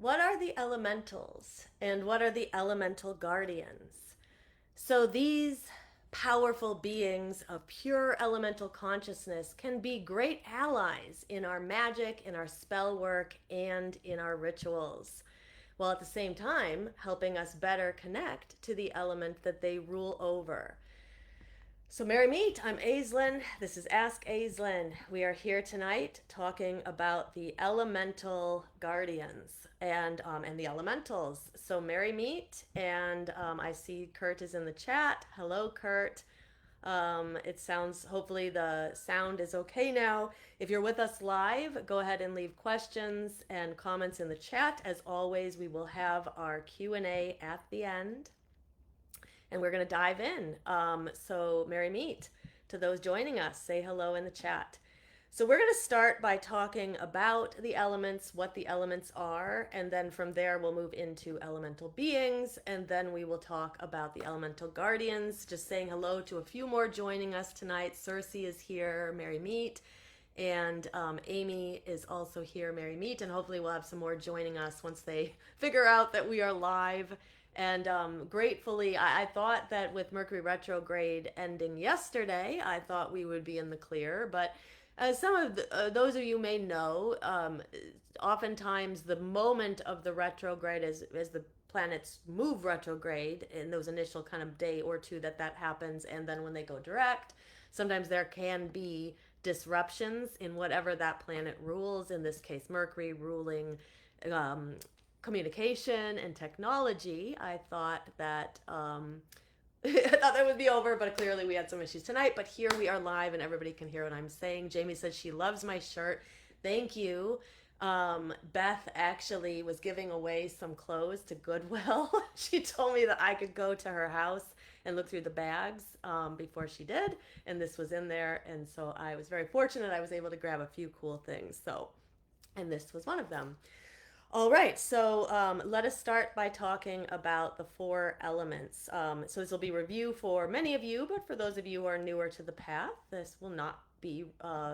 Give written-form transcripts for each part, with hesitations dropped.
what are the elementals and what are the elemental guardians? So these powerful beings of pure elemental consciousness can be great allies in our magic, in our spell work, and in our rituals, while at the same time helping us better connect to the element that they rule over. So, Merry Meet, I'm Aislin. This is Ask Aislin. We are here tonight talking about the elemental guardians and the elementals. So, Merry Meet, and I see Kurt is in the chat. Hello, Kurt. It sounds, hopefully the sound is okay now. If you're with us live, go ahead and leave questions and comments in the chat. As always, we will have our Q&A at the end and we're going to dive in. So, Merry Meet to those joining us. Say hello in the chat. So, we're going to start by talking about the elements, what the elements are, and then from there we'll move into elemental beings, and then we will talk about the elemental guardians. Just saying hello to a few more joining us tonight. Cersei is here, Merry Meet. And Amy is also here, Merry Meet, and hopefully we'll have some more joining us once they figure out that we are live. And gratefully, I thought that with Mercury retrograde ending yesterday, I thought we would be in the clear. But as some of those of you may know, oftentimes the moment of the retrograde as the planets move retrograde in those initial kind of day or two that happens, and then when they go direct, sometimes there can be disruptions in whatever that planet rules. In this case, Mercury ruling communication and technology. I thought that would be over, but clearly we had some issues tonight. But here we are live and everybody can hear what I'm saying. Jamie says she loves my shirt. Thank you. Beth actually was giving away some clothes to Goodwill. She told me that I could go to her house and look through the bags before she did, and this was in there, and so I was very fortunate I was able to grab a few cool things. So, and this was one of them. All right, so let us start by talking about the four elements. So this will be review for many of you, but for those of you who are newer to the path, this will not be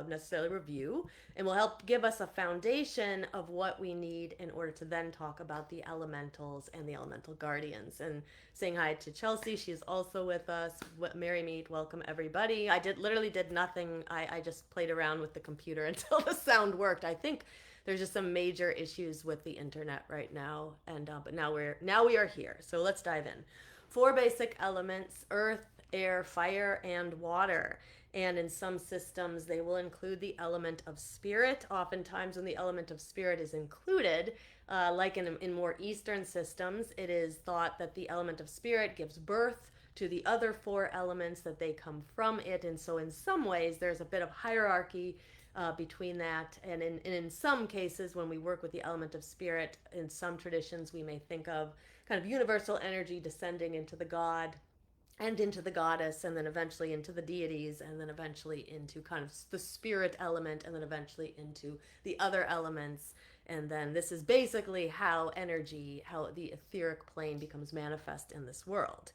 necessarily review, and will help give us a foundation of what we need in order to then talk about the elementals and the elemental guardians. And saying hi to Chelsea, she's also with us. Merry Meet, welcome everybody. I literally did nothing. I just played around with the computer until the sound worked. I think there's just some major issues with the internet right now, and but now we are here. So let's dive in. Four basic elements: earth, air, fire, and water. And in some systems, they will include the element of spirit. Oftentimes, when the element of spirit is included, like in more Eastern systems, it is thought that the element of spirit gives birth to the other four elements, that they come from it. And so in some ways, there's a bit of hierarchy between that. And in some cases, when we work with the element of spirit, in some traditions, we may think of kind of universal energy descending into the god and into the goddess, and then eventually into the deities, and then eventually into kind of the spirit element, and then eventually into the other elements. And then this is basically how energy, how the etheric plane becomes manifest in this world.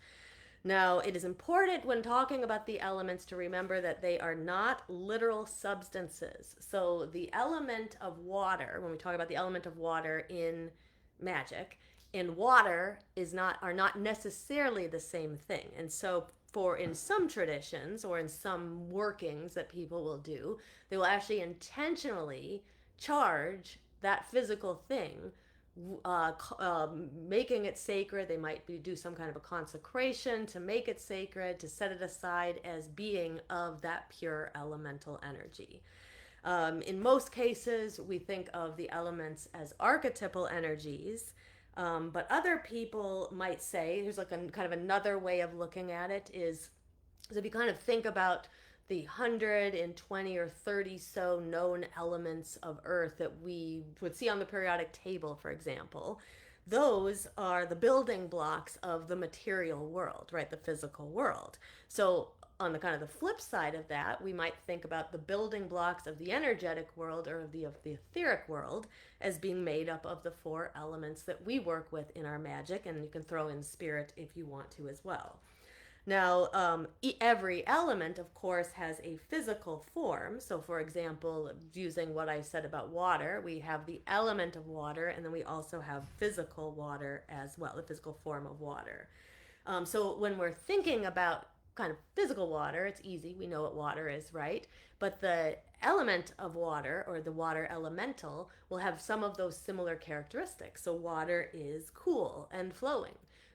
Now, it is important when talking about the elements to remember that they are not literal substances. So the element of water, when we talk about the element of water in magic, and water are not necessarily the same thing. And so in some traditions or in some workings that people will do, they will actually intentionally charge that physical thing, making it sacred. They might do some kind of a consecration to make it sacred, to set it aside as being of that pure elemental energy. In most cases, we think of the elements as archetypal energies, but other people might say, here's like kind of another way of looking at it, is if you kind of think about the 120 or 30 so known elements of Earth that we would see on the periodic table, for example, those are the building blocks of the material world, right? The physical world. So on the kind of the flip side of that, we might think about the building blocks of the energetic world or of the etheric world as being made up of the four elements that we work with in our magic, and you can throw in spirit if you want to as well. Now, every element, of course, has a physical form. So, for example, using what I said about water, we have the element of water, and then we also have physical water as well, the physical form of water. So, when we're thinking about kind of physical water, it's easy. We know what water is, right? But the element of water, or the water elemental, will have some of those similar characteristics. So, water is cool and flowing.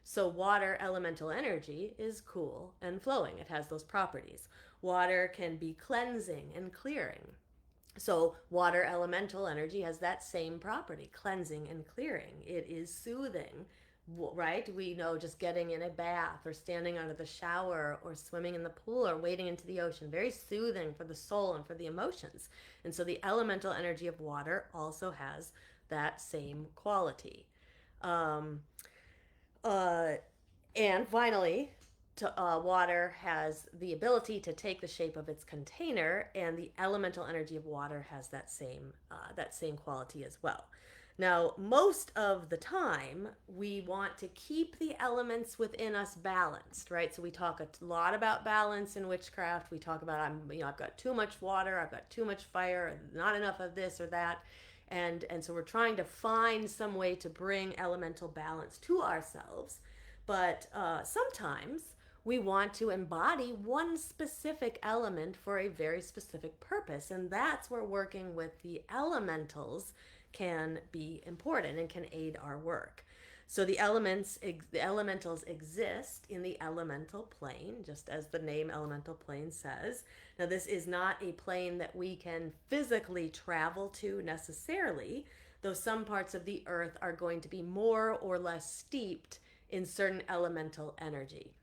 So, water elemental energy is cool and flowing. It has those properties. Water can be cleansing and clearing. So, water elemental energy has that same property, cleansing and clearing. It is soothing, right? We know just getting in a bath or standing under the shower or swimming in the pool or wading into the ocean, very soothing for the soul and for the emotions. And so, the elemental energy of water also has that same quality. Um, uh, and finally, water has the ability to take the shape of its container, and the elemental energy of water has that same quality as well. Now, most of the time, we want to keep the elements within us balanced, right? So we talk a lot about balance in witchcraft. We talk about I've got too much water, I've got too much fire, not enough of this or that, and so we're trying to find some way to bring elemental balance to ourselves. But sometimes we want to embody one specific element for a very specific purpose, and that's where working with the elementals can be important and can aid our work. So the elementals exist in the elemental plane, just as the name elemental plane says. Now, this is not a plane that we can physically travel to necessarily, though some parts of the earth are going to be more or less steeped in certain elemental energy.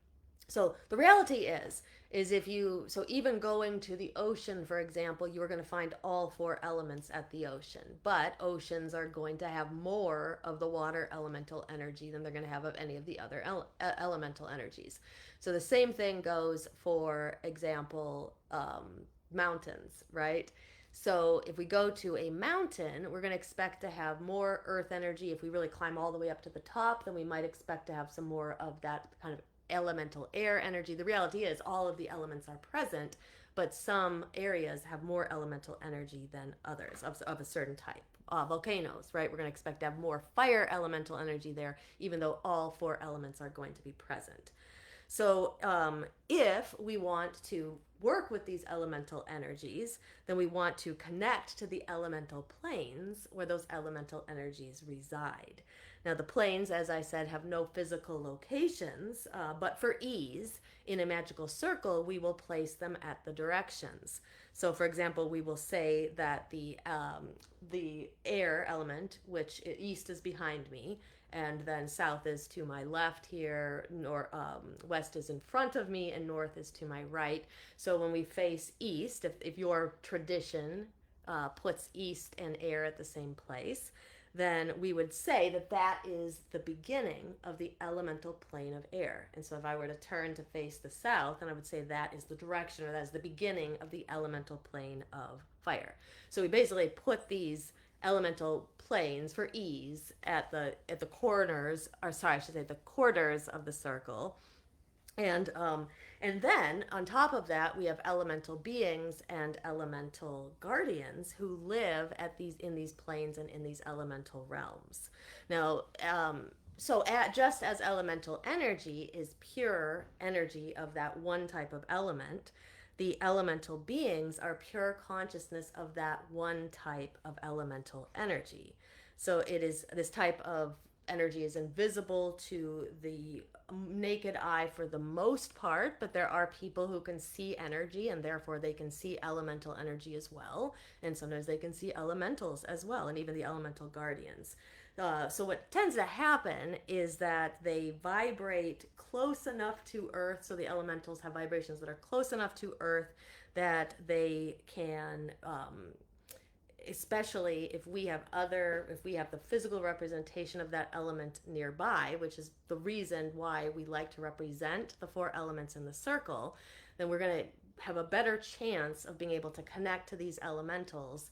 So the reality is if you, so even going to the ocean, for example, you are going to find all four elements at the ocean, but oceans are going to have more of the water elemental energy than they're going to have of any of the other elemental energies. So the same thing goes, for example, mountains, right? So if we go to a mountain, we're going to expect to have more earth energy. If we really climb all the way up to the top, then we might expect to have some more of that kind of elemental air energy. The reality is all of the elements are present, but some areas have more elemental energy than others of a certain type. Volcanoes, right? We're going to expect to have more fire elemental energy there, even though all four elements are going to be present. So, if we want to work with these elemental energies, then we want to connect to the elemental planes where those elemental energies reside. Now, the planes, as I said, have no physical locations, but for ease, in a magical circle, we will place them at the directions. So, for example, we will say that the air element, which east is behind me, and then south is to my left here, west is in front of me, and north is to my right. So when we face east, if your tradition puts east and air at the same place, then we would say that that is the beginning of the elemental plane of air. And so if I were to turn to face the south, then I would say that is the direction, or that is the beginning of the elemental plane of fire. So we basically put these elemental planes for ease at the corners, or sorry, I should say the quarters of the circle. And then on top of that, we have elemental beings and elemental guardians who live at these planes and in these elemental realms. Now, just as elemental energy is pure energy of that one type of element, the elemental beings are pure consciousness of that one type of elemental energy. So it is, this type of energy is invisible to the naked eye for the most part, but there are people who can see energy, and therefore they can see elemental energy as well, and sometimes they can see elementals as well, and even the elemental guardians. So what tends to happen is that they vibrate close enough to Earth, so the elementals have vibrations that are close enough to Earth that they can, especially if we have the physical representation of that element nearby, which is the reason why we like to represent the four elements in the circle, then we're going to have a better chance of being able to connect to these elementals,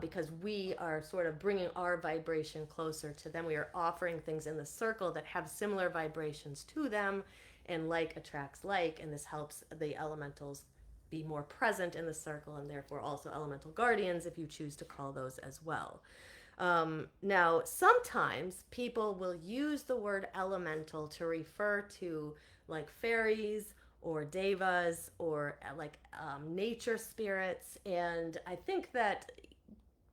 because we are sort of bringing our vibration closer to them. We are offering things in the circle that have similar vibrations to them, and like attracts like, and this helps the elementals be more present in the circle, and therefore also elemental guardians if you choose to call those as well. Now, sometimes people will use the word elemental to refer to like fairies or devas or like nature spirits. And I think that,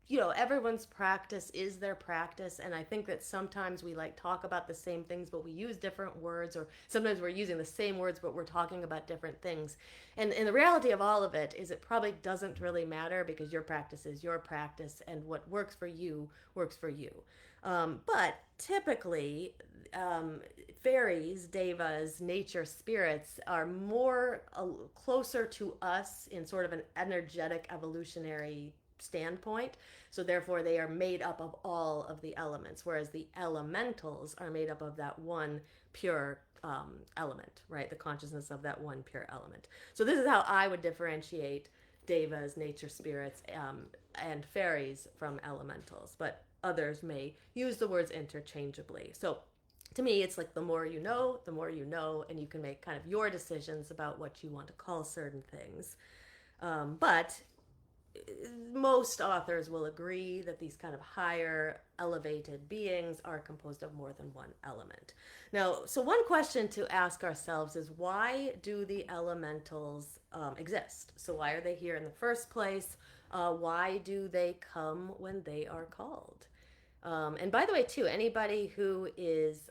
you know, everyone's practice is their practice, and I think that sometimes we like talk about the same things but we use different words, or sometimes we're using the same words but we're talking about different things. And the reality of all of it is it probably doesn't really matter, because your practice is your practice, and what works for you works for you. But typically, fairies, devas, nature spirits are more closer to us in sort of an energetic evolutionary standpoint. So therefore they are made up of all of the elements, whereas the elementals are made up of that one pure element, right? The consciousness of that one pure element. So this is how I would differentiate devas, nature spirits, and fairies from elementals, but others may use the words interchangeably. So to me, it's like the more you know, and you can make kind of your decisions about what you want to call certain things. But most authors will agree that these kind of higher elevated beings are composed of more than one element. Now, so one question to ask ourselves is, why do the elementals exist? So why are they here in the first place? Why do they come when they are called? And by the way, too, anybody who is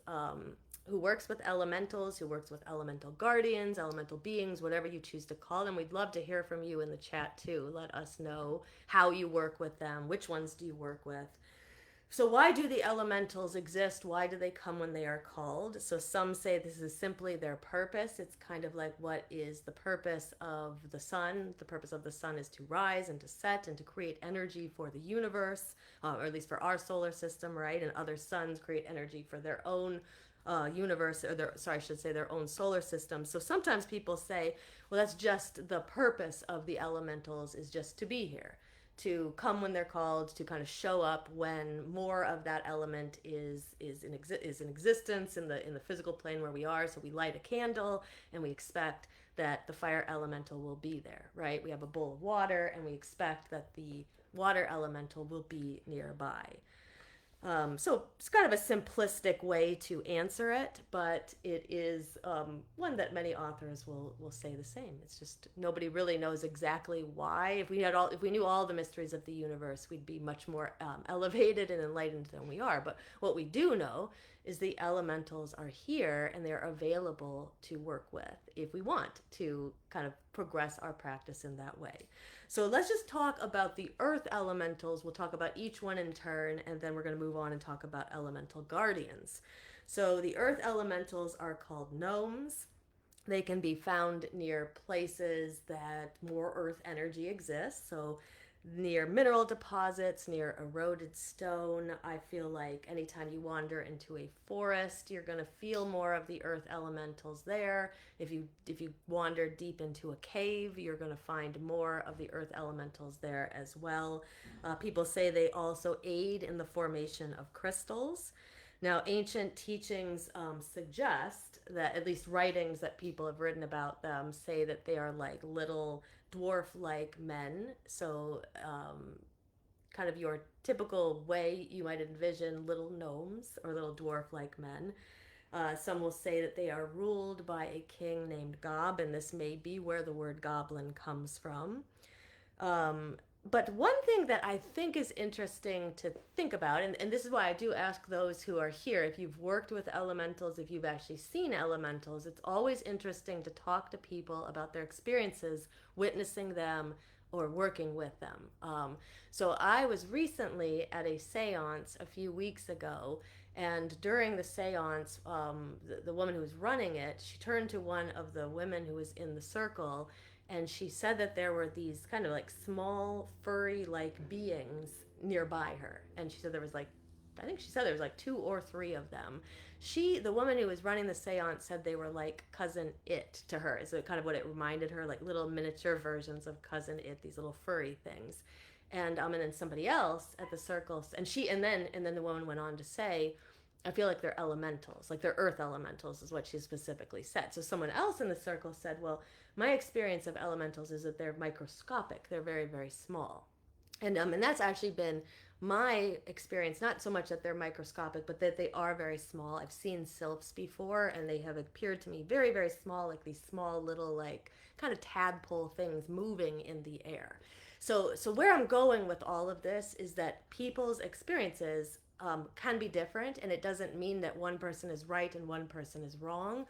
who works with elementals, who works with elemental guardians, elemental beings, whatever you choose to call them, we'd love to hear from you in the chat too. Let us know how you work with them, which ones do you work with. So why do the elementals exist? Why do they come when they are called? So some say this is simply their purpose. It's kind of like, what is the purpose of the sun? The purpose of the sun is to rise and to set and to create energy for the universe, or at least for our solar system, right? And other suns create energy for their own universe, or I should say their own solar system. So sometimes people say, well, that's just the purpose of the elementals, is just to be here, to come when they're called, to kind of show up when more of that element is in existence in the physical plane where we are. So we light a candle and we expect that the fire elemental will be there, right? We have a bowl of water and we expect that the water elemental will be nearby. So it's kind of a simplistic way to answer it, but it is one that many authors will say the same. It's just nobody really knows exactly why. If we knew all the mysteries of the universe, we'd be much more elevated and enlightened than we are. But what we do know is the elementals are here and they're available to work with if we want to kind of progress our practice in that way. So let's just talk about the earth elementals. We'll talk about each one in turn, and then we're going to move on and talk about elemental guardians. So the earth elementals are called gnomes. They can be found near places that more earth energy exists. So near mineral deposits, near eroded stone. I feel like anytime you wander into a forest, you're going to feel more of the earth elementals there. If you wander deep into a cave, you're going to find more of the earth elementals there as well. People say they also aid in the formation of crystals. Now, ancient teachings suggest that, at least writings that people have written about them, say that they are like little dwarf-like men. So kind of your typical way you might envision little gnomes or little dwarf-like men. Some will say that they are ruled by a king named Gob, and this may be where the word goblin comes from. But one thing that I think is interesting to think about, and this is why I do ask those who are here, if you've worked with elementals, if you've actually seen elementals, it's always interesting to talk to people about their experiences witnessing them or working with them. So I was recently at a seance a few weeks ago, and during the seance, the woman who was running it, she turned to one of the women who was in the circle, and she said that there were these kind of like small furry-like beings nearby her. And she said there was like, I think she said there was like 2 or 3 of them. The woman who was running the seance, said they were like Cousin It to her. So kind of what it reminded her, like little miniature versions of Cousin It, these little furry things. And then somebody else at the circle, and then the woman went on to say I feel like they're elementals, like they're earth elementals, is what she specifically said. So someone else in the circle said, well, my experience of elementals is that they're microscopic, they're very, very small. And that's actually been my experience, not so much that they're microscopic, but that they are very small. I've seen sylphs before, and they have appeared to me very, very small, like these small little, like kind of tadpole things moving in the air. So where I'm going with all of this is that people's experiences can be different, and it doesn't mean that one person is right and one person is wrong.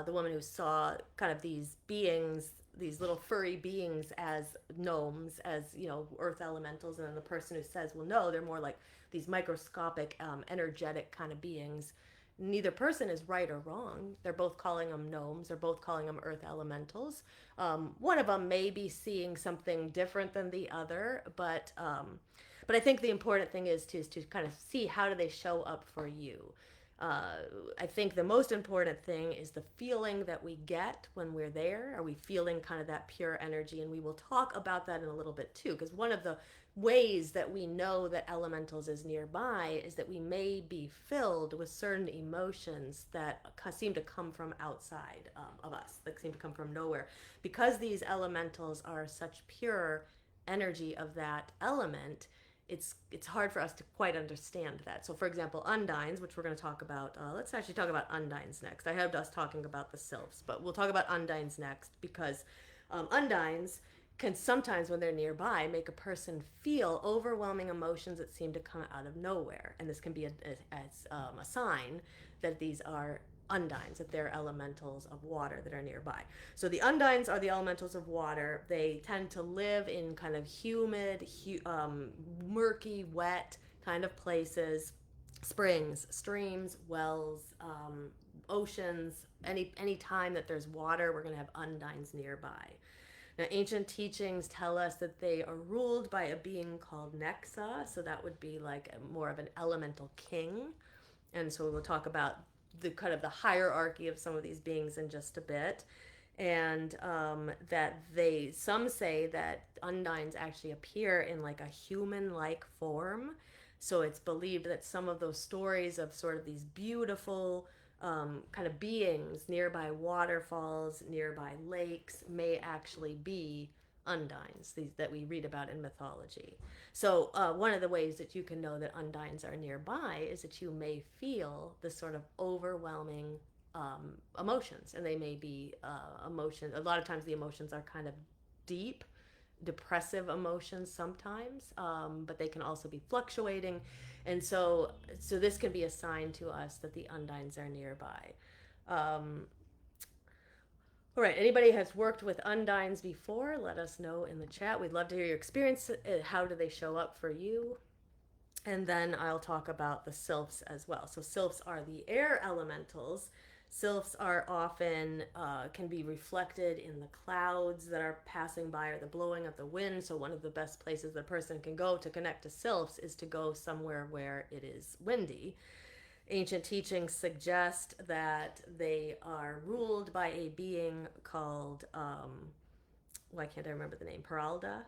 The woman who saw kind of these beings, these little furry beings as gnomes, as earth elementals, and then the person who says, well, no, they're more like these microscopic, energetic kind of beings. Neither person is right or wrong. They're both calling them gnomes. They're both calling them earth elementals. One of them may be seeing something different than the other, but I think the important thing is to kind of see how do they show up for you. I think the most important thing is the feeling that we get when we're there. Are we feeling kind of that pure energy? And we will talk about that in a little bit too, because one of the ways that we know that elementals is nearby is that we may be filled with certain emotions that seem to come from outside of us, that seem to come from nowhere. Because these elementals are such pure energy of that element, it's hard for us to quite understand that. So, for example, undines, which we're going to talk about. Let's actually talk about undines next. I have us talking about the sylphs, but we'll talk about undines next because undines can sometimes, when they're nearby, make a person feel overwhelming emotions that seem to come out of nowhere, and this can be a sign that these are undines, that they're elementals of water that are nearby. So the undines are the elementals of water. They tend to live in kind of humid, murky, wet kind of places, springs, streams, wells, oceans. Any time that there's water, we're going to have undines nearby. Now, ancient teachings tell us that they are ruled by a being called Nexa, so that would be like more of an elemental king. And so we'll talk about the kind of the hierarchy of some of these beings in just a bit. And that some say that undines actually appear in like a human-like form. So it's believed that some of those stories of sort of these beautiful kind of beings nearby waterfalls, nearby lakes, may actually be undines, these that we read about in mythology. So one of the ways that you can know that undines are nearby is that you may feel this sort of overwhelming emotions, and they may be emotions. A lot of times the emotions are kind of deep, depressive emotions sometimes, but they can also be fluctuating, and so this can be a sign to us that the undines are nearby. All right, anybody has worked with undines before, let us know in the chat. We'd love to hear your experience. How do they show up for you? And then I'll talk about the sylphs as well. So sylphs are the air elementals. Sylphs are often, can be reflected in the clouds that are passing by or the blowing of the wind. So one of the best places the person can go to connect to sylphs is to go somewhere where it is windy. Ancient teachings suggest that they are ruled by a being called, why can't I remember the name? Peralta.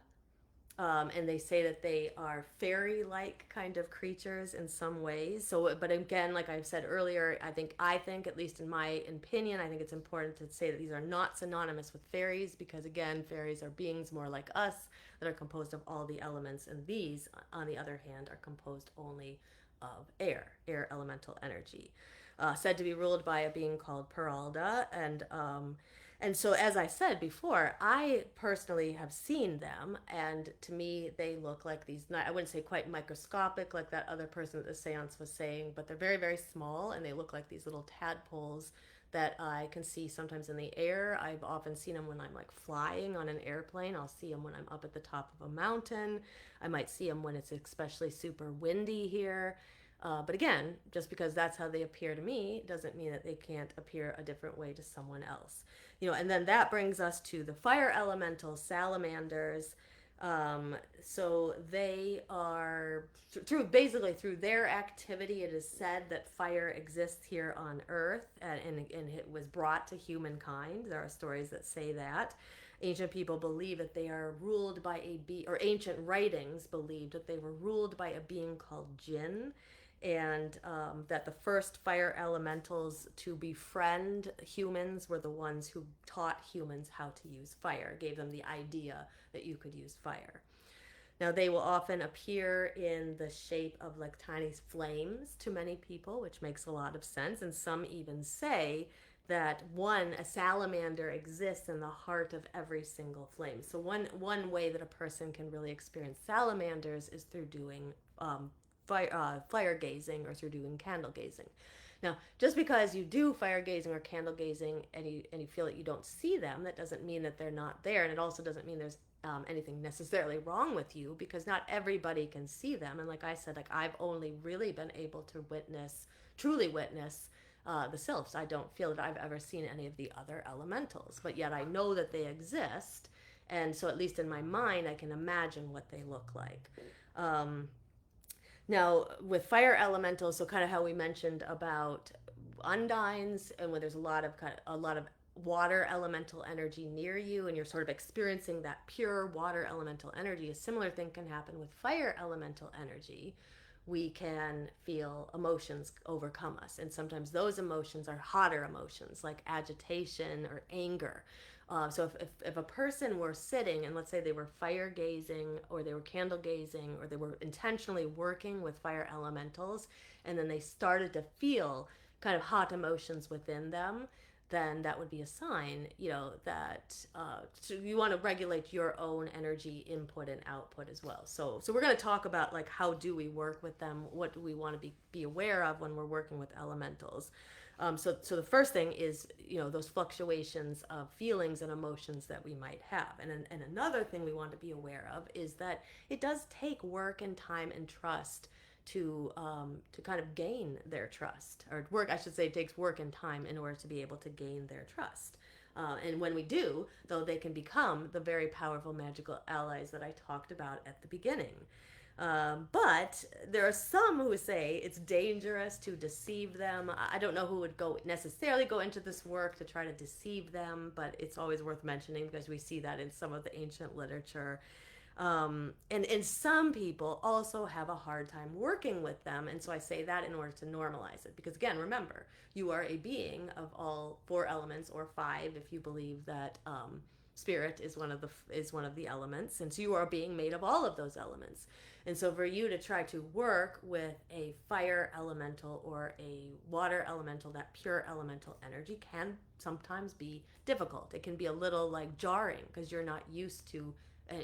And they say that they are fairy-like kind of creatures in some ways. So, but again, like I've said earlier, I think, at least in my opinion, I think it's important to say that these are not synonymous with fairies, because again, fairies are beings more like us that are composed of all the elements, and these, on the other hand, are composed only of air elemental energy, said to be ruled by a being called Peralta. And so, as I said before, I personally have seen them, and to me, they look like these, I wouldn't say quite microscopic like that other person at the seance was saying, but they're very, very small, and they look like these little tadpoles that I can see sometimes in the air. I've often seen them when I'm like flying on an airplane. I'll see them when I'm up at the top of a mountain. I might see them when it's especially super windy here. But again, just because that's how they appear to me doesn't mean that they can't appear a different way to someone else. And then that brings us to the fire elemental salamanders. So they are through their activity, it is said that fire exists here on Earth, and it was brought to humankind. There are stories that say that. Ancient people believe that they are ruled by or ancient writings believed that they were ruled by a being called Jinn. and that the first fire elementals to befriend humans were the ones who taught humans how to use fire, gave them the idea that you could use fire. Now, they will often appear in the shape of like tiny flames to many people, which makes a lot of sense. And some even say that a salamander exists in the heart of every single flame. So one way that a person can really experience salamanders is through doing fire gazing or through doing candle gazing. Now, just because you do fire gazing or candle gazing and you feel that you don't see them, that doesn't mean that they're not there. And it also doesn't mean there's anything necessarily wrong with you, because not everybody can see them. And like I said, like I've only really been able to truly witness the sylphs. I don't feel that I've ever seen any of the other elementals, but yet I know that they exist. And so at least in my mind, I can imagine what they look like. Now, with fire elementals, so kind of how we mentioned about undines, and when there's a lot of water elemental energy near you, and you're sort of experiencing that pure water elemental energy, a similar thing can happen with fire elemental energy. We can feel emotions overcome us, and sometimes those emotions are hotter emotions like agitation or anger. So if a person were sitting and let's say they were fire gazing or they were candle gazing or they were intentionally working with fire elementals, and then they started to feel kind of hot emotions within them, then that would be a sign, that so you want to regulate your own energy input and output as well. So we're going to talk about like how do we work with them, what do we want to be aware of when we're working with elementals. So the first thing is, those fluctuations of feelings and emotions that we might have. And another thing we want to be aware of is that it does take work and time and trust to kind of gain their trust. Or work, I should say, it takes work and time in order to be able to gain their trust. And when we do, though, they can become the very powerful magical allies that I talked about at the beginning. But there are some who say it's dangerous to deceive them. I don't know who would necessarily go into this work to try to deceive them, but it's always worth mentioning because we see that in some of the ancient literature. And some people also have a hard time working with them. And so I say that in order to normalize it. Because again, remember, you are a being of all four elements, or five if you believe that spirit is one of the elements. And so you are being made of all of those elements. And so for you to try to work with a fire elemental or a water elemental, that pure elemental energy can sometimes be difficult. It can be a little like jarring because you're not used to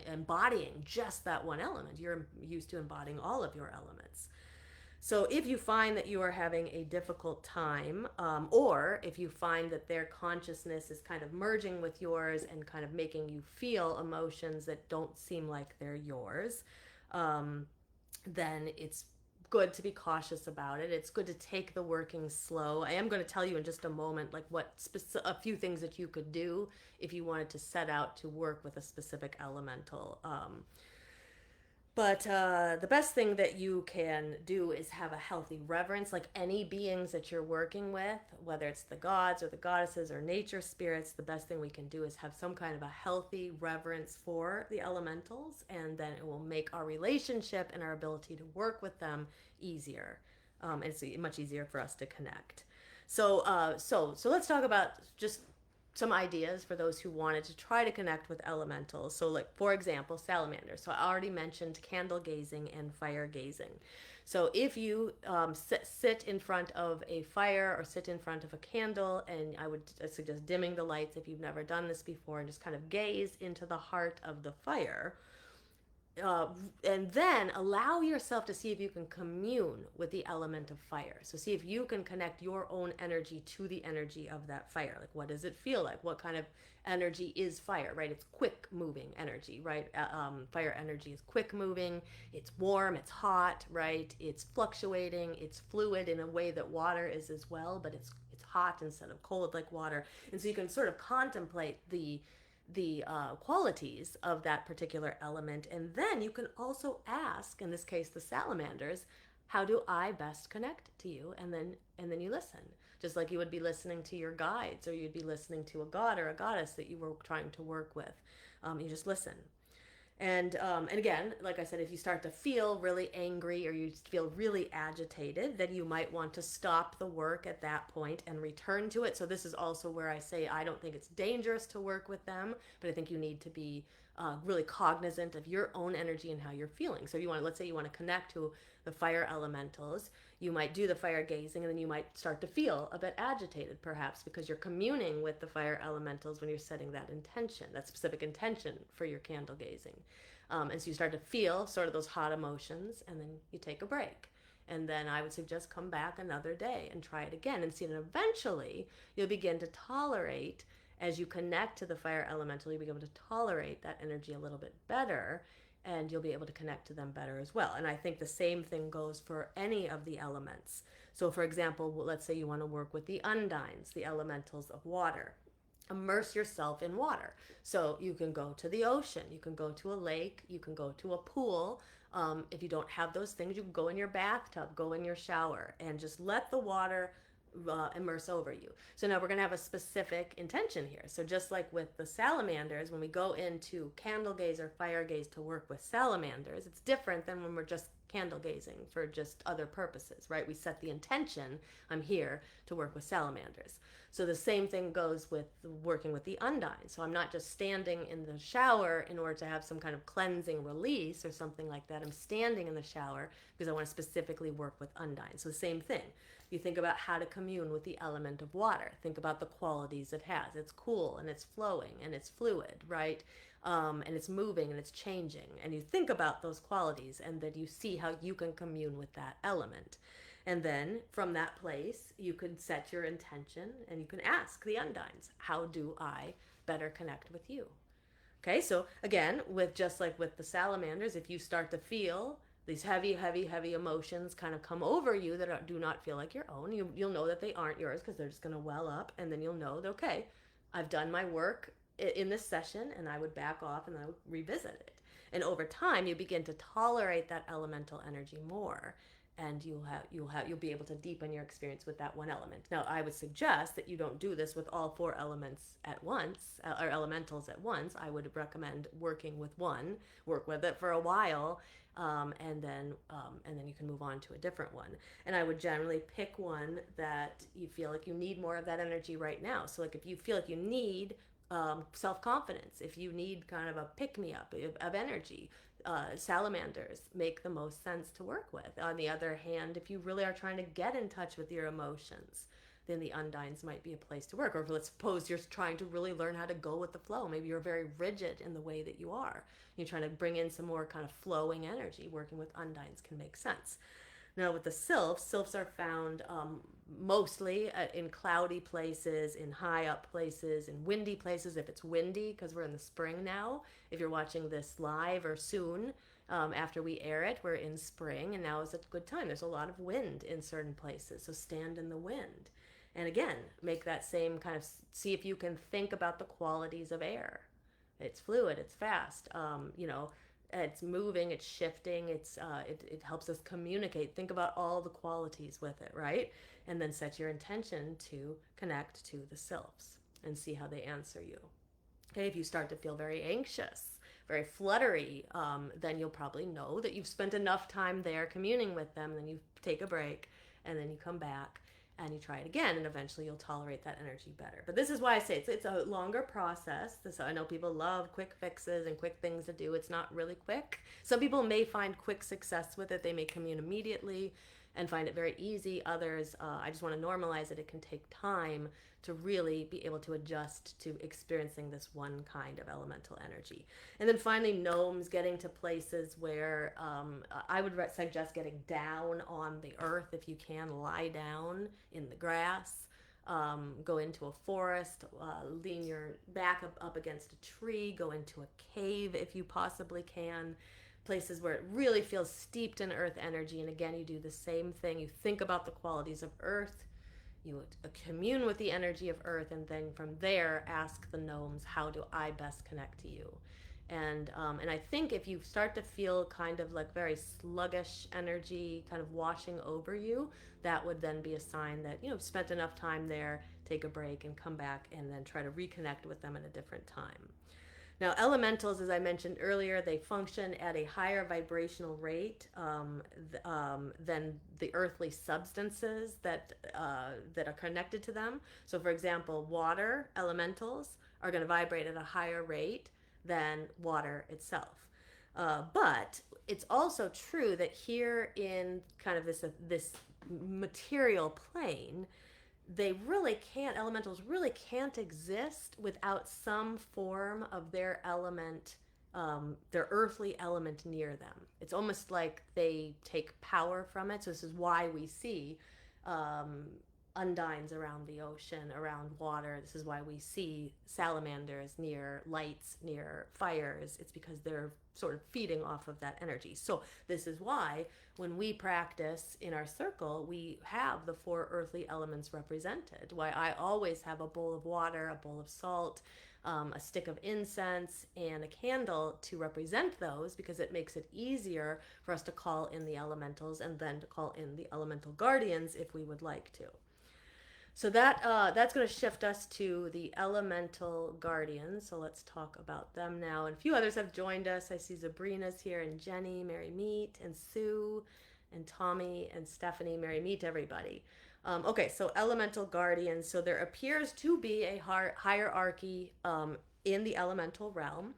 embodying just that one element. You're used to embodying all of your elements. So if you find that you are having a difficult time, or if you find that their consciousness is kind of merging with yours and kind of making you feel emotions that don't seem like they're yours, then it's good to be cautious about it. It's good to take the working slow. I am going to tell you in just a moment like a few things that you could do if you wanted to set out to work with a specific elemental. But the best thing that you can do is have a healthy reverence, like any beings that you're working with, whether it's the gods or the goddesses or nature spirits. The best thing we can do is have some kind of a healthy reverence for the elementals, and then it will make our relationship and our ability to work with them easier. It's much easier for us to connect. So let's talk about just some ideas for those who wanted to try to connect with elementals. So like, for example, salamanders. So I already mentioned candle gazing and fire gazing. So if you sit in front of a fire or sit in front of a candle, and I would suggest dimming the lights if you've never done this before, and just kind of gaze into the heart of the fire, and then allow yourself to see if you can commune with the element of fire. So see if you can connect your own energy to the energy of that fire. Like, what does it feel like? What kind of energy is fire, right? It's quick moving energy, right? Fire energy is quick moving. It's warm, it's hot, right? It's fluctuating, it's fluid in a way that water is as well, but it's hot instead of cold like water. And so you can sort of contemplate the qualities of that particular element, and then you can also ask, in this case the salamanders, how do I best connect to you? And then you listen, just like you would be listening to your guides, or you'd be listening to a god or a goddess that you were trying to work with. You just listen. And again, like I said, if you start to feel really angry or you feel really agitated, then you might want to stop the work at that point and return to it. So this is also where I say I don't think it's dangerous to work with them, but I think you need to be really cognizant of your own energy and how you're feeling. So if you want, let's say you want to connect to the fire elementals, you might do the fire gazing, and then you might start to feel a bit agitated, perhaps because you're communing with the fire elementals when you're setting that intention, that specific intention for your candle gazing. And so you start to feel sort of those hot emotions, and then you take a break. And then I would suggest come back another day and try it again and see. And eventually you'll begin to tolerate, as you connect to the fire elemental, you'll be able to tolerate that energy a little bit better, and you'll be able to connect to them better as well. And I think the same thing goes for any of the elements. So for example, let's say you want to work with the undines, the elementals of water. Immerse yourself in water. So you can go to the ocean, you can go to a lake, you can go to a pool. If you don't have those things, you can go in your bathtub, go in your shower, and just let the water immerse over you. So now we're going to have a specific intention here. So just like with the salamanders, when we go into candle gaze or fire gaze to work with salamanders, it's different than when we're just candle gazing for just other purposes, right? We set the intention, I'm here to work with salamanders. So the same thing goes with working with the undines. So I'm not just standing in the shower in order to have some kind of cleansing release or something like that. I'm standing in the shower because I want to specifically work with undines. So the same thing. You think about how to commune with the element of water. Think about the qualities it has. It's cool and it's flowing and it's fluid, right? And it's moving and it's changing. And you think about those qualities, and then you see how you can commune with that element. And then from that place, you can set your intention and you can ask the undines, how do I better connect with you? Okay, so again, with just like with the salamanders, if you start to feel these heavy emotions kind of come over you that do not feel like your own, you'll know that they aren't yours because they're just going to well up, and then you'll know that, okay, I've done my work in this session, and I would back off and I would revisit it. And over time, you begin to tolerate that elemental energy more, and you'll be able to deepen your experience with that one element. Now, I would suggest that you don't do this with all four elements at once, or elementals at once. I would recommend working with one, work with it for a while, and then you can move on to a different one. And I would generally pick one that you feel like you need more of that energy right now. So like if you feel like you need self-confidence, if you need kind of a pick-me-up of energy, salamanders make the most sense to work with. On the other hand, if you really are trying to get in touch with your emotions, then the undines might be a place to work. Or if let's suppose you're trying to really learn how to go with the flow. Maybe you're very rigid in the way that you are. You're trying to bring in some more kind of flowing energy. Working with undines can make sense. Now with the sylphs are found mostly in cloudy places, in high up places, in windy places if it's windy, because we're in the spring now. If you're watching this live or soon, after we air it, we're in spring, and now is a good time. There's a lot of wind in certain places, so stand in the wind. And again, make that same kind of, see if you can think about the qualities of air. It's fluid, it's fast, it's moving, it's shifting, it helps us communicate. Think about all the qualities with it, right? And then set your intention to connect to the sylphs and see how they answer you. Okay, if you start to feel very anxious, very fluttery, then you'll probably know that you've spent enough time there communing with them. Then you take a break, and then you come back and you try it again, and eventually you'll tolerate that energy better. But this is why I say it's a longer process. I know people love quick fixes and quick things to do. It's not really quick. Some people may find quick success with it. They may commune immediately and find it very easy. Others, I just want to normalize it. It can take time to really be able to adjust to experiencing this one kind of elemental energy. And then finally, gnomes, getting to places where I would suggest getting down on the earth if you can. Lie down in the grass, go into a forest, lean your back up against a tree, go into a cave if you possibly can. Places where it really feels steeped in earth energy. And again, you do the same thing. You think about the qualities of earth, you commune with the energy of earth, and then from there ask the gnomes, how do I best connect to you? And I think if you start to feel kind of like very sluggish energy kind of washing over you, that would then be a sign that you've spent enough time there. Take a break and come back, and then try to reconnect with them at a different time. Now, elementals, as I mentioned earlier, they function at a higher vibrational rate than the earthly substances that are connected to them. So, for example, water elementals are going to vibrate at a higher rate than water itself. But it's also true that here in kind of this material plane, they really can't, elementals really can't exist without some form of their element, their earthly element near them. It's almost like they take power from it. So this is why we see um, undines around the ocean, around water. This is why we see salamanders near lights, near fires. It's because they're sort of feeding off of that energy. So this is why when we practice in our circle, we have the four earthly elements represented. Why I always have a bowl of water, a bowl of salt, a stick of incense, and a candle to represent those, because it makes it easier for us to call in the elementals and then to call in the elemental guardians if we would like to. So that's going to shift us to the elemental guardians. So let's talk about them now. And a few others have joined us. I see Sabrina's here, and Jenny, Mary Meet, and Sue, and Tommy, and Stephanie. Mary Meet, everybody. Okay, so elemental guardians. So there appears to be a hierarchy in the elemental realm.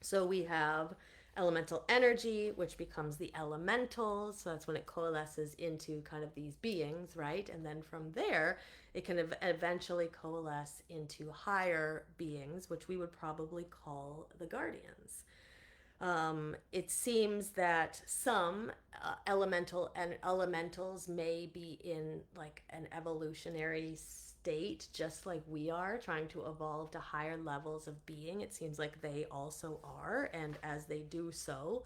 So we have elemental energy, which becomes the elementals. So that's when it coalesces into kind of these beings, right? And then from there, it can eventually coalesce into higher beings, which we would probably call the guardians. It seems that some elementals may be in like an evolutionary state, just like we are, trying to evolve to higher levels of being. It seems like they also are, and as they do so,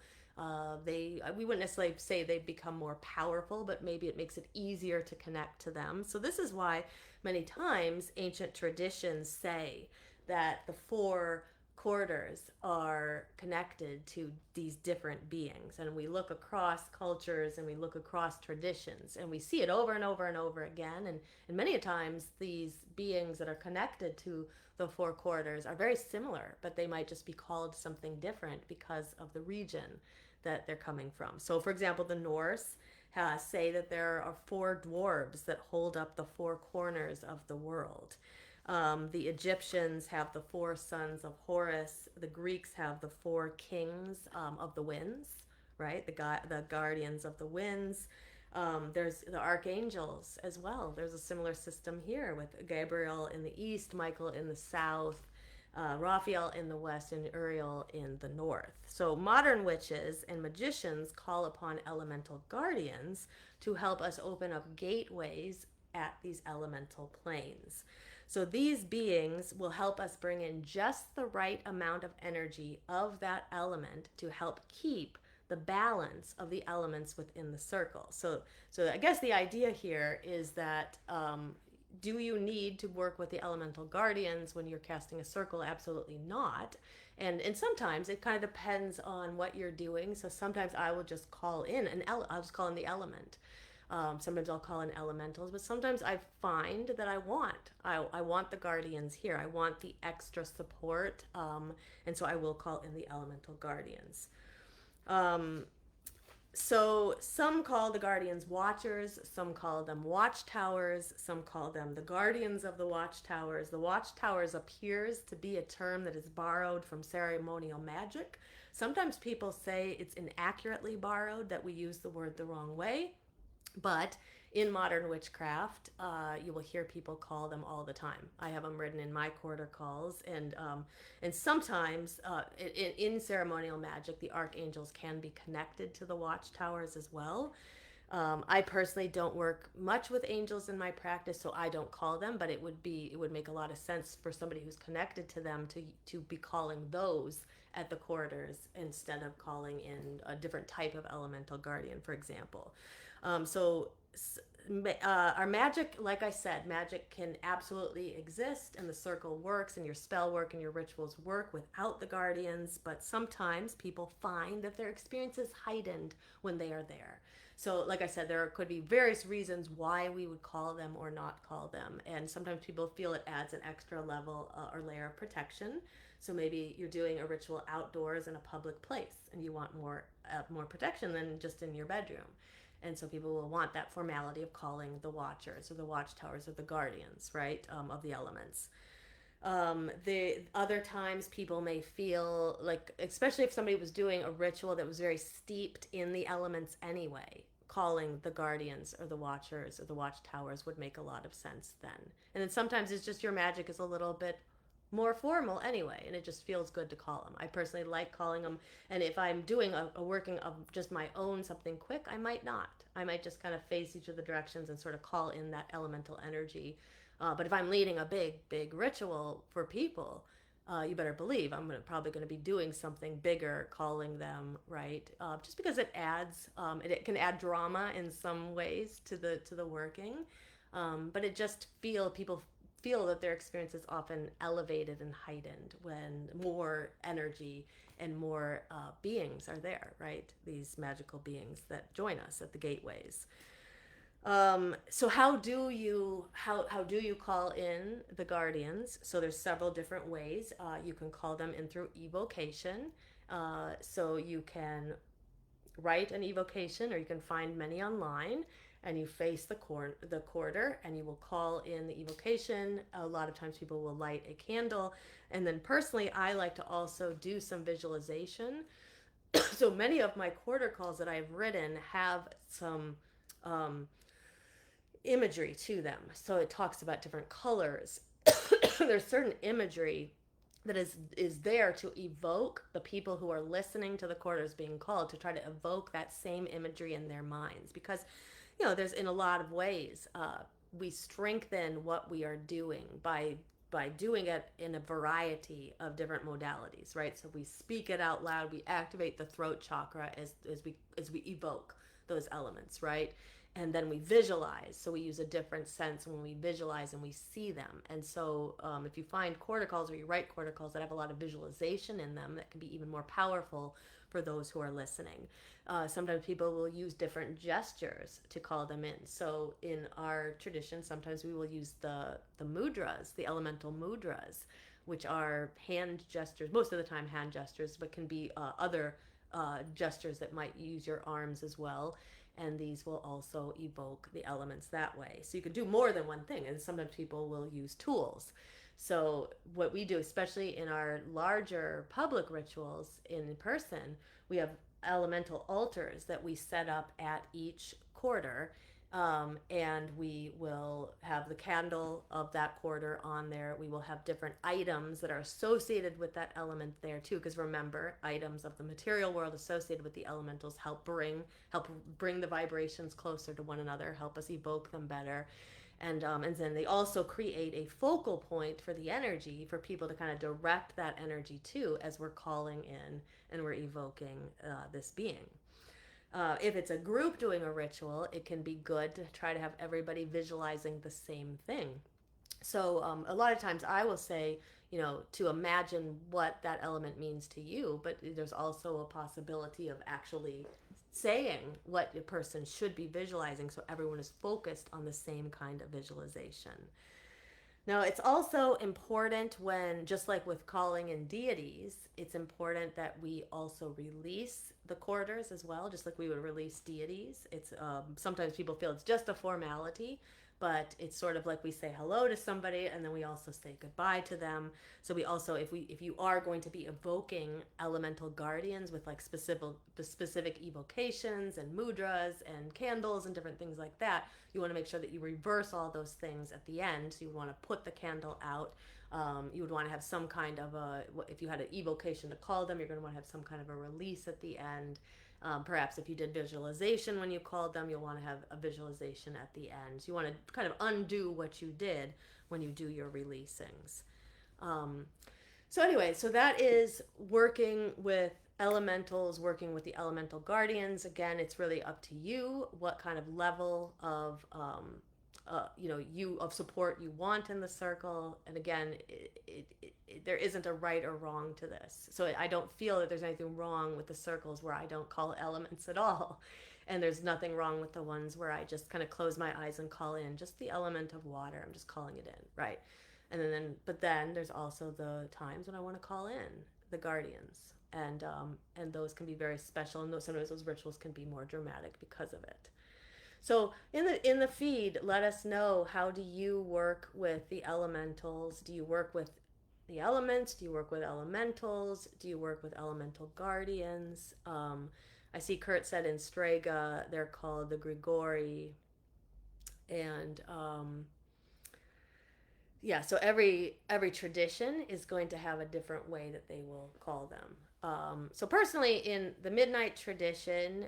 we wouldn't necessarily say they become more powerful, but maybe it makes it easier to connect to them. So this is why many times ancient traditions say that the four quarters are connected to these different beings, and we look across cultures and we look across traditions and we see it over and over and over again, and many times these beings that are connected to the four quarters are very similar, but they might just be called something different because of the region that they're coming from. So for example, the Norse say that there are four dwarves that hold up the four corners of the world. The Egyptians have the four sons of Horus. The Greeks have the four kings of the winds, right? The guardians of the winds. There's the archangels as well. There's a similar system here with Gabriel in the east, Michael in the south, Raphael in the west, and Uriel in the north. So modern witches and magicians call upon elemental guardians to help us open up gateways at these elemental planes. So these beings will help us bring in just the right amount of energy of that element to help keep the balance of the elements within the circle. So I guess the idea here is that do you need to work with the elemental guardians when you're casting a circle? Absolutely not. And sometimes it kind of depends on what you're doing. So sometimes I will just call in I'll just call in the element. Sometimes I'll call in elementals, but sometimes I find that I want the guardians here. I want the extra support, and so I will call in the elemental guardians. So some call the guardians watchers, some call them watchtowers, some call them the guardians of the watchtowers. The watchtowers appears to be a term that is borrowed from ceremonial magic. Sometimes people say it's inaccurately borrowed, that we use the word the wrong way. But in modern witchcraft, you will hear people call them all the time. I have them written in my quarter calls, and sometimes in ceremonial magic, the archangels can be connected to the watchtowers as well. I personally don't work much with angels in my practice, so I don't call them. But it would make a lot of sense for somebody who's connected to them to be calling those at the quarters instead of calling in a different type of elemental guardian, for example. Our magic, like I said, magic can absolutely exist, and the circle works, and your spell work and your rituals work without the guardians, but sometimes people find that their experience is heightened when they are there. So, like I said, there could be various reasons why we would call them or not call them. And sometimes people feel it adds an extra level or layer of protection. So maybe you're doing a ritual outdoors in a public place and you want more protection than just in your bedroom. And so people will want that formality of calling the watchers or the watchtowers or the guardians, right, of the elements. The other times people may feel like, especially if somebody was doing a ritual that was very steeped in the elements anyway, calling the guardians or the watchers or the watchtowers would make a lot of sense then. And then sometimes it's just your magic is a little bit more formal anyway, and it just feels good to call them. I personally like calling them, and if I'm doing a working of just my own something quick, I might not. I might just kind of face each of the directions and sort of call in that elemental energy. But if I'm leading a big ritual for people, you better believe I'm probably going to be doing something bigger, calling them, right? Just because it adds, it can add drama in some ways to the working, but it just people feel that their experience is often elevated and heightened when more energy and more beings are there, right? These magical beings that join us at the gateways. So how do you call in the guardians? So there's several different ways. You can call them in through evocation. So you can write an evocation, or you can find many online, and you face the quarter, and you will call in the evocation. A lot of times people will light a candle, and then personally, I like to also do some visualization. So many of my quarter calls that I've written have some um, imagery to them. So it talks about different colors. There's certain imagery that is there to evoke the people who are listening to the quarters being called, to try to evoke that same imagery in their minds, because there's, in a lot of ways, we strengthen what we are doing by doing it in a variety of different modalities, right? So we speak it out loud, we activate the throat chakra as we evoke those elements, right? And then we visualize. So we use a different sense when we visualize and we see them. And so if you find quarter calls, or you write quarter calls that have a lot of visualization in them, that can be even more powerful for those who are listening. Sometimes people will use different gestures to call them in. So in our tradition, sometimes we will use the mudras, the elemental mudras, which are hand gestures, most of the time hand gestures, but can be other gestures that might use your arms as well. And these will also evoke the elements that way. So you can do more than one thing, and sometimes people will use tools. So what we do, especially in our larger public rituals in person, we have elemental altars that we set up at each quarter. And we will have the candle of that quarter on there. We will have different items that are associated with that element there too, because remember, items of the material world associated with the elementals help bring the vibrations closer to one another, help us evoke them better. And then they also create a focal point for the energy, for people to kind of direct that energy to, as we're calling in and we're evoking this being. If it's a group doing a ritual, it can be good to try to have everybody visualizing the same thing. So a lot of times I will say, to imagine what that element means to you, but there's also a possibility of actually saying what a person should be visualizing, so everyone is focused on the same kind of visualization. Now, it's also important when, just like with calling in deities, it's important that we also release the quarters as well, just like we would release deities. It's sometimes people feel it's just a formality, but it's sort of like we say hello to somebody and then we also say goodbye to them. So we also, if you are going to be evoking elemental guardians with like specific evocations and mudras and candles and different things like that, you want to make sure that you reverse all those things at the end. So you want to put the candle out. You would want to have some kind of if you had an evocation to call them, you're going to want to have some kind of a release at the end. Perhaps if you did visualization when you called them, you'll want to have a visualization at the end. So you want to kind of undo what you did when you do your releasings. So anyway, so that is working with elementals, working with the elemental guardians. Again, it's really up to you what kind of level of of support you want in the circle. And again, there isn't a right or wrong to this. So I don't feel that there's anything wrong with the circles where I don't call elements at all. And there's nothing wrong with the ones where I just kind of close my eyes and call in just the element of water. I'm just calling it in, right? But then there's also the times when I want to call in the guardians, and those can be very special, and sometimes those rituals can be more dramatic because of it. So in the feed, let us know, how do you work with the elementals? Do you work with the elements? Do you work with elementals? Do you work with elemental guardians? I see Kurt said in Strega they're called the Grigori, and yeah, so every tradition is going to have a different way that they will call them. So personally, in the midnight tradition,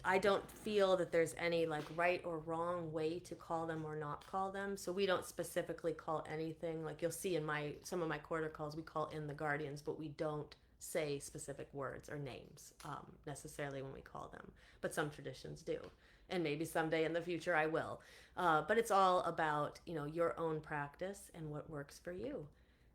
I don't feel that there's any like right or wrong way to call them or not call them. So we don't specifically call anything. Like you'll see in some of my quarter calls, we call in the guardians, but we don't say specific words or names necessarily when we call them. But some traditions do, and maybe someday in the future I will. But it's all about, your own practice and what works for you.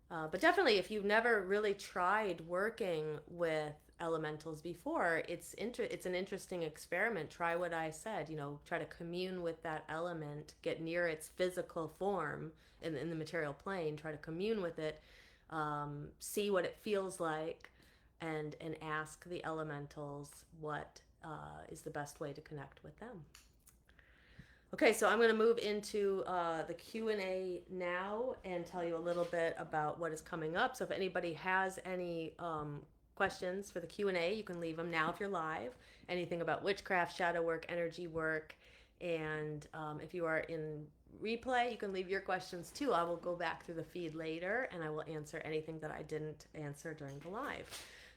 But definitely, if you've never really tried working with elementals before, it's an interesting experiment. Try what I said. Try to commune with that element, get near its physical form in the material plane. Try to commune with it, see what it feels like, and ask the elementals what is the best way to connect with them. Okay, so I'm going to move into the Q&A now and tell you a little bit about what is coming up. So if anybody has any questions for the Q&A, you can leave them now if you're live. Anything about witchcraft, shadow work, energy work, and if you are in replay, you can leave your questions too. I will go back through the feed later, and I will answer anything that I didn't answer during the live.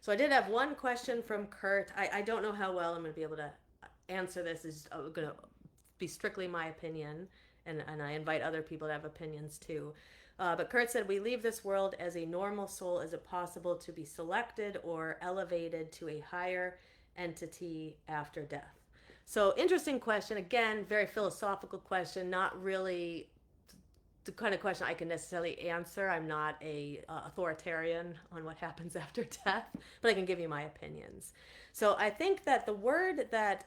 So I did have one question from Kurt. I don't know how well I'm going to be able to answer this. It's going to be strictly my opinion, and I invite other people to have opinions too. But Kurt said, we leave this world as a normal soul. Is it possible to be selected or elevated to a higher entity after death? So interesting question. Again, very philosophical question, not really the kind of question I can necessarily answer. I'm not a authoritarian on what happens after death, but I can give you my opinions. So I think that the word that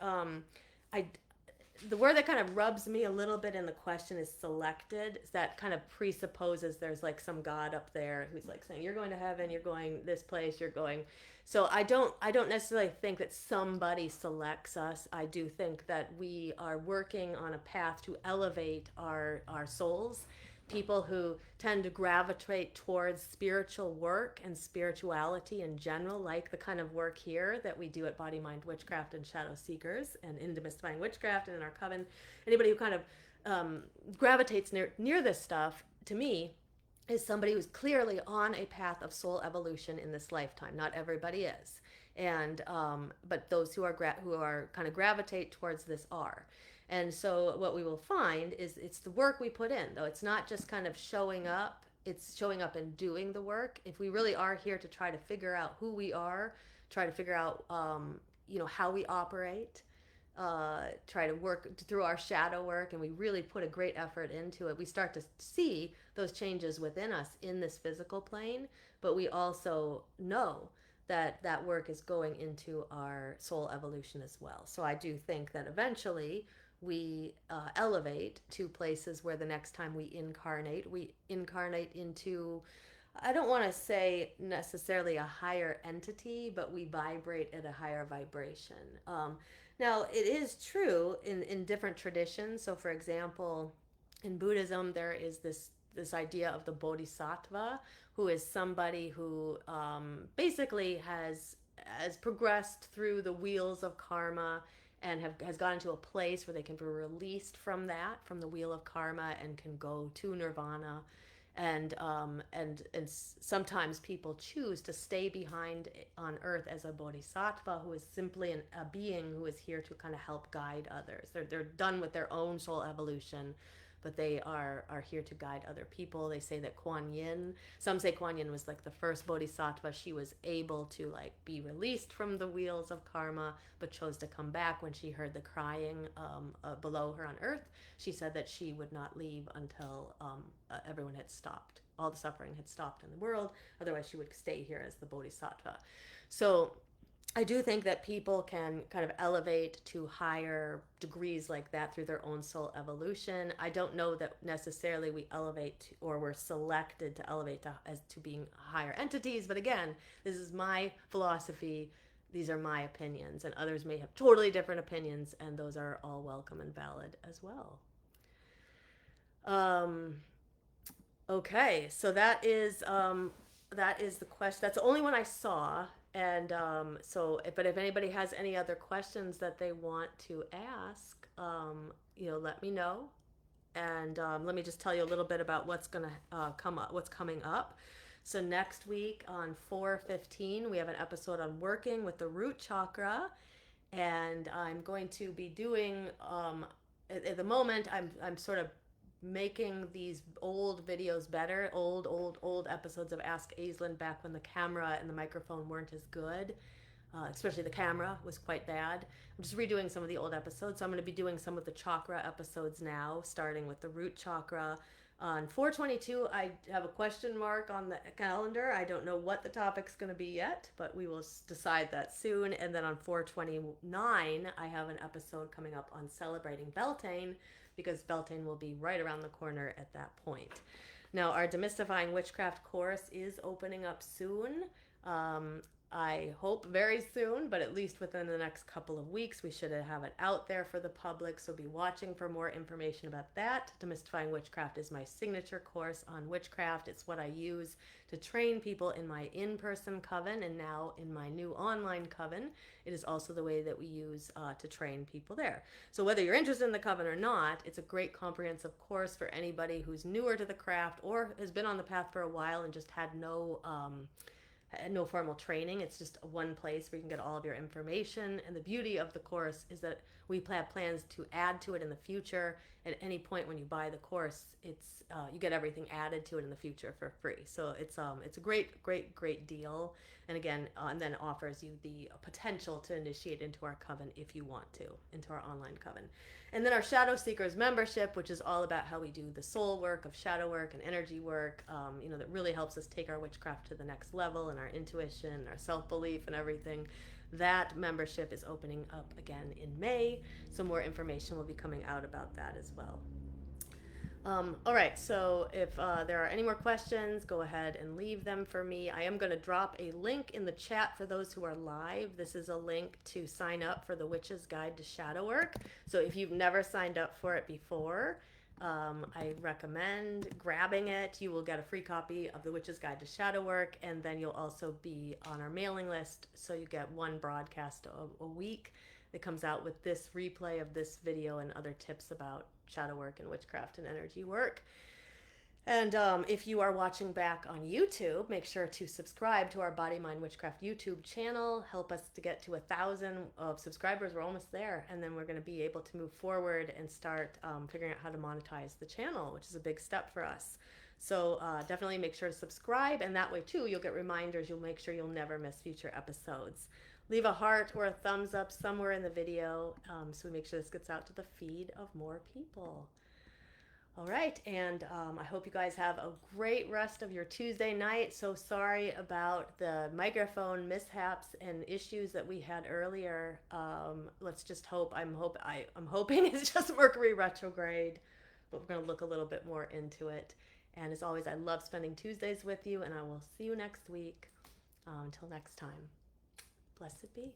the word that kind of rubs me a little bit in the question is selected. That kind of presupposes there's like some God up there who's like saying, you're going to heaven, you're going this place, you're going. So I don't necessarily think that somebody selects us. I do think that we are working on a path to elevate our souls. People who tend to gravitate towards spiritual work and spirituality in general, like the kind of work here that we do at Body, Mind, Witchcraft and Shadow Seekers and in Demystifying Witchcraft and in our coven. Anybody who kind of gravitates near this stuff, to me, is somebody who's clearly on a path of soul evolution in this lifetime. Not everybody is, and but those who are kind of gravitate towards this are. And so what we will find is it's the work we put in, though. It's not just kind of showing up. It's showing up and doing the work. If we really are here to try to figure out who we are, try to figure out, how we operate, try to work through our shadow work, and we really put a great effort into it, we start to see those changes within us in this physical plane. But we also know that work is going into our soul evolution as well. So I do think that eventually we elevate to places where the next time we incarnate into, I don't want to say necessarily a higher entity, but we vibrate at a higher vibration. Now, it is true in different traditions. So, for example, in Buddhism, there is this idea of the bodhisattva, who is somebody who basically has progressed through the wheels of karma and has gotten to a place where they can be released from the wheel of karma, and can go to nirvana. And sometimes people choose to stay behind on earth as a bodhisattva, who is simply a being who is here to kind of help guide others. They're done with their own soul evolution, but they are here to guide other people. They say that some say Kuan Yin was like the first bodhisattva. She was able to like be released from the wheels of karma, but chose to come back when she heard the crying below her on earth. She said that she would not leave until everyone had stopped. All the suffering had stopped in the world. Otherwise, she would stay here as the bodhisattva. So I do think that people can kind of elevate to higher degrees like that through their own soul evolution. I don't know that necessarily we elevate or we're selected to elevate to being higher entities, but again, this is my philosophy. These are my opinions, and others may have totally different opinions, and those are all welcome and valid as well. Um, Okay, so that is the question. That's the only one I saw, and but if anybody has any other questions that they want to ask, let me know, and let me just tell you a little bit about what's gonna come up, what's coming up. So next week on 4/15, we have an episode on working with the root chakra, and I'm going to be doing at the moment I'm sort of making these old videos better, old episodes of Ask Aislin back when the camera and the microphone weren't as good. Especially the camera was quite bad. I'm just redoing some of the old episodes. So I'm going to be doing some of the chakra episodes now, starting with the root chakra. On 4/22, I have a question mark on the calendar. I don't know what the topic's going to be yet, but we will decide that soon. And then on 4/29, I have an episode coming up on celebrating Beltane, because Beltane will be right around the corner at that point. Now, our Demystifying Witchcraft course is opening up soon. I hope very soon, but at least within the next couple of weeks, we should have it out there for the public. So be watching for more information about that. Demystifying Witchcraft is my signature course on witchcraft. It's what I use to train people in my in-person coven and now in my new online coven. It is also the way that we use to train people there. So whether you're interested in the coven or not, it's a great comprehensive course for anybody who's newer to the craft or has been on the path for a while and just had no formal training. It's just one place where you can get all of your information. And the beauty of the course is that we have plans to add to it in the future. At any point when you buy the course, it's you get everything added to it in the future for free. So it's a great deal. And again, and then offers you the potential to initiate into our coven if you want to, into our online coven. And then our Shadow Seekers membership, which is all about how we do the soul work of shadow work and energy work, that really helps us take our witchcraft to the next level and our intuition, our self-belief and everything. That membership is opening up again in May. So more information will be coming out about that as well. All right, so if there are any more questions, go ahead and leave them for me. I am going to drop a link in the chat for those who are live. This is a link to sign up for the Witch's Guide to Shadow Work. So if you've never signed up for it before, I recommend grabbing it. You will get a free copy of the Witch's Guide to Shadow Work, and then you'll also be on our mailing list, so you get one broadcast a week that comes out with this replay of this video and other tips about shadow work and witchcraft and energy work. And if you are watching back on YouTube, make sure to subscribe to our Body Mind Witchcraft YouTube channel. Help us to get to 1,000 of subscribers. We're almost there. And then we're going to be able to move forward and start figuring out how to monetize the channel, which is a big step for us. So definitely make sure to subscribe. And that way, too, you'll get reminders. You'll make sure you'll never miss future episodes. Leave a heart or a thumbs up somewhere in the video so we make sure this gets out to the feed of more people. All right, and I hope you guys have a great rest of your Tuesday night. So sorry about the microphone mishaps and issues that we had earlier. Let's just hope. I'm hoping it's just Mercury retrograde, but we're going to look a little bit more into it. And as always, I love spending Tuesdays with you, and I will see you next week. Until next time. Blessed be.